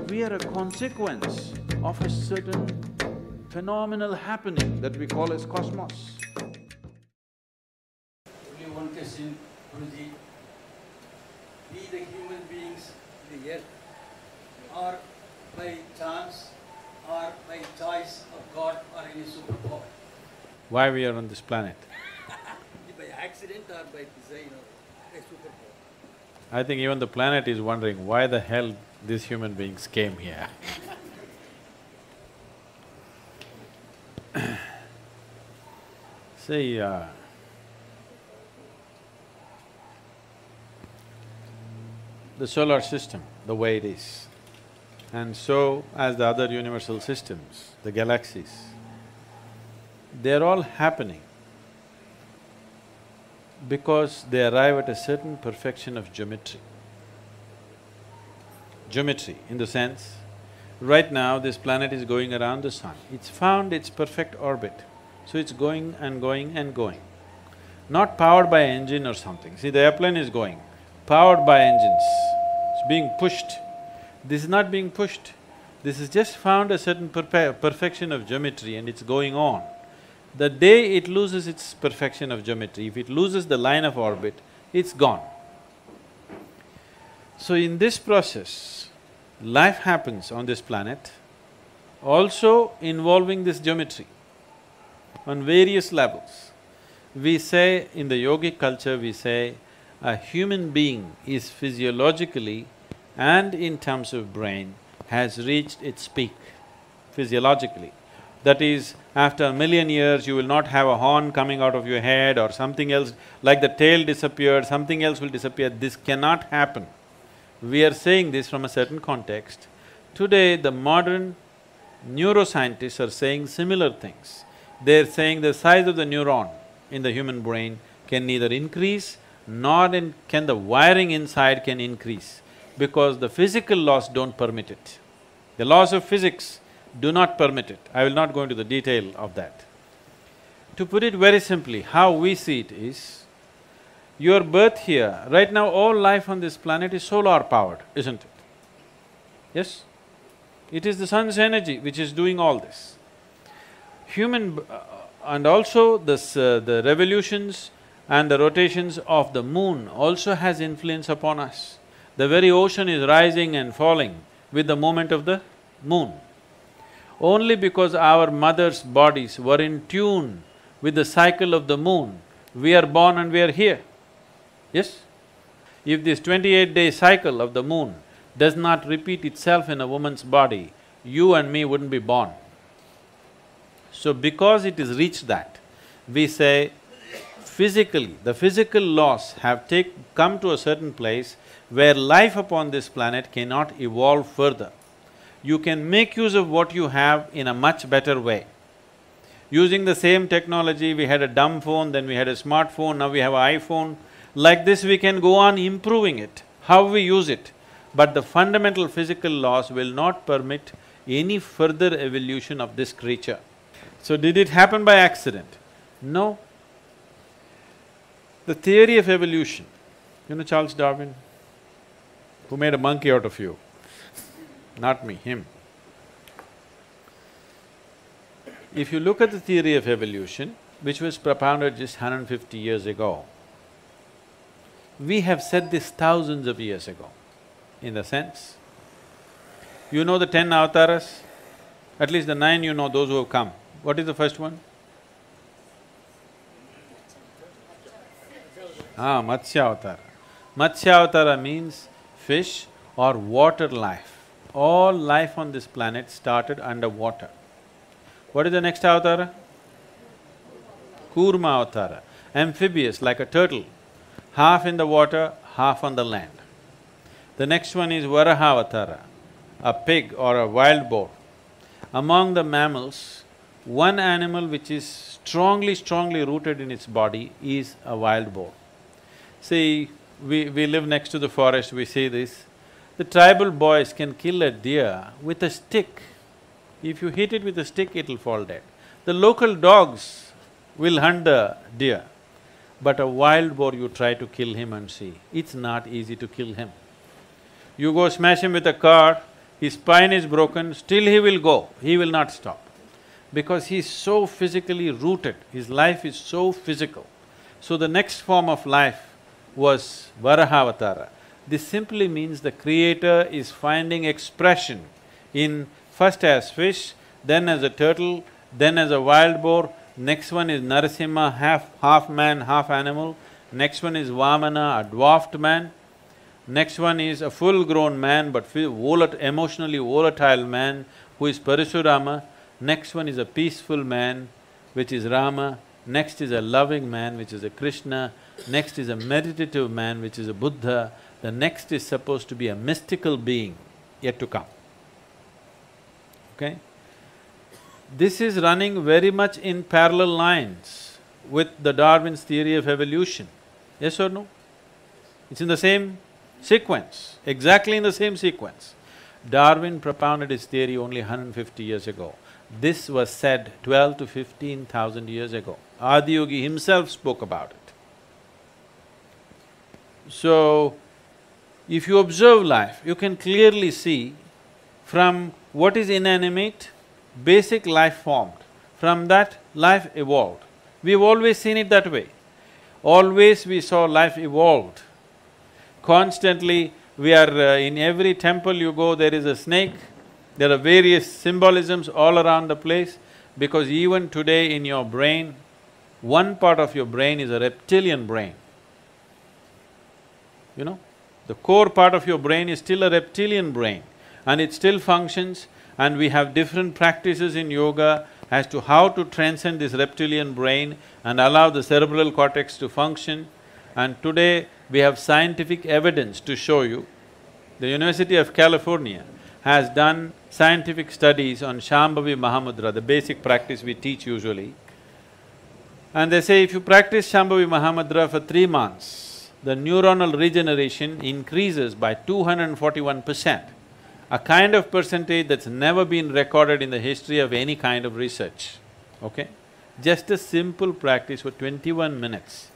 We are a consequence of a certain phenomenal happening that we call as cosmos. Only one question, Guruji. We the human beings, the earth, are by chance or by choice of God or any superpower? Why we are on this planet? By accident or by design or by superpower? I think even the planet is wondering why the hell these human beings came here. See, the solar system, the way it is, and so as the other universal systems, the galaxies, they're all happening because they arrive at a certain perfection of geometry. Geometry in the sense, right now this planet is going around the sun. It's found its perfect orbit, so it's going and going and going. Not powered by engine or something. See, the airplane is going, powered by engines, it's being pushed. This is not being pushed. This has just found a certain perfection of geometry and it's going on. The day it loses its perfection of geometry, if it loses the line of orbit, it's gone. So in this process, life happens on this planet, also involving this geometry on various levels. We say, in the yogic culture, we say, a human being is physiologically and in terms of brain has reached its peak, physiologically. That is, after 1,000,000 years, you will not have a horn coming out of your head or something else, like the tail disappeared, something else will disappear. This cannot happen. We are saying this from a certain context. Today, the modern neuroscientists are saying similar things. They're saying the size of the neuron in the human brain can neither increase nor can the wiring inside can increase, because the physical laws don't permit it. The laws of physics do not permit it. I will not go into the detail of that. To put it very simply, how we see it is, your birth here, right now all life on this planet is solar powered, isn't it? Yes? It is the sun's energy which is doing all this. And also the revolutions and the rotations of the moon also has influence upon us. The very ocean is rising and falling with the movement of the moon. Only because our mothers' bodies were in tune with the cycle of the moon, we are born and we are here. Yes? If this 28-day cycle of the moon does not repeat itself in a woman's body, you and me wouldn't be born. So because it has reached that, we say physically, the physical laws have come to a certain place where life upon this planet cannot evolve further. You can make use of what you have in a much better way. Using the same technology, we had a dumb phone, then we had a smartphone, now we have an iPhone. Like this, we can go on improving it, how we use it. But the fundamental physical laws will not permit any further evolution of this creature. So did it happen by accident? No. The theory of evolution, you know Charles Darwin, who made a monkey out of you? Not me, him. If you look at the theory of evolution, which was propounded just 150 years ago, we have said this thousands of years ago, in the sense, you know the 10 avatars? At least the 9 you know, those who have come. What is the first one? Matsya Avatara. Matsya Avatara means fish or water life. All life on this planet started underwater. What is the next avatara? Kurma Avatara, amphibious like a turtle, half in the water, half on the land. The next one is Varaha Avatara, a pig or a wild boar. Among the mammals, one animal which is strongly rooted in its body is a wild boar. See, we live next to the forest, we see this. The tribal boys can kill a deer with a stick. If you hit it with a stick, it'll fall dead. The local dogs will hunt the deer. But a wild boar, you try to kill him and see, it's not easy to kill him. You go smash him with a car, his spine is broken, still he will go, he will not stop. Because he's so physically rooted, his life is so physical. So the next form of life was Varahavatara. This simply means the creator is finding expression in first as fish, then as a turtle, then as a wild boar, next one is Narasimha, half man, half animal, next one is Vamana, a dwarfed man, next one is a full-grown man but emotionally volatile man who is Parasurama, next one is a peaceful man which is Rama, next is a loving man which is a Krishna, next is a meditative man which is a Buddha, the next is supposed to be a mystical being yet to come. Okay? This is running very much in parallel lines with the Darwin's theory of evolution. Yes or no? It's in the same sequence, exactly in the same sequence. Darwin propounded his theory only 150 years ago. This was said 12 to 15,000 years ago. Adiyogi himself spoke about it. So, if you observe life, you can clearly see from what is inanimate, basic life formed. From that, life evolved. We've always seen it that way. Always we saw life evolved. Constantly, we are… in every temple you go, there is a snake, there are various symbolisms all around the place, because even today in your brain, one part of your brain is a reptilian brain. You know, the core part of your brain is still a reptilian brain and it still functions, and we have different practices in yoga as to how to transcend this reptilian brain and allow the cerebral cortex to function. And today, we have scientific evidence to show you. The University of California has done scientific studies on Shambhavi Mahamudra, the basic practice we teach usually. And they say if you practice Shambhavi Mahamudra for 3 months, the neuronal regeneration increases by 241%, a kind of percentage that's never been recorded in the history of any kind of research, okay? Just a simple practice for 21 minutes,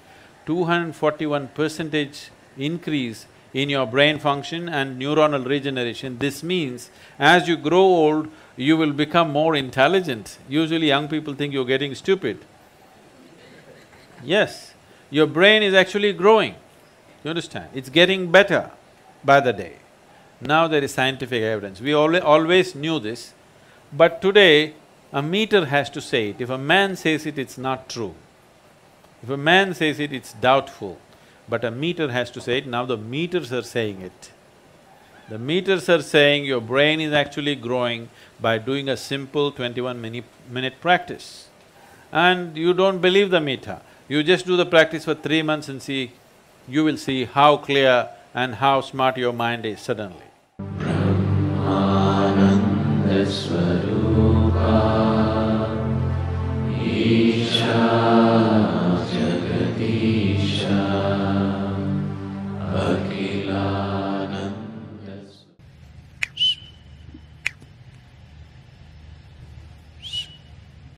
241% increase in your brain function and neuronal regeneration. This means as you grow old, you will become more intelligent. Usually young people think you're getting stupid. Yes, your brain is actually growing, you understand? It's getting better by the day. Now there is scientific evidence. We always knew this, but today a meter has to say it. If a man says it, it's not true. If a man says it, it's doubtful. But a meter has to say it. Now the meters are saying it. The meters are saying your brain is actually growing by doing a simple 21-minute practice. And you don't believe the meter. You just do the practice for 3 months and see, you will see how clear and how smart your mind is suddenly. Isha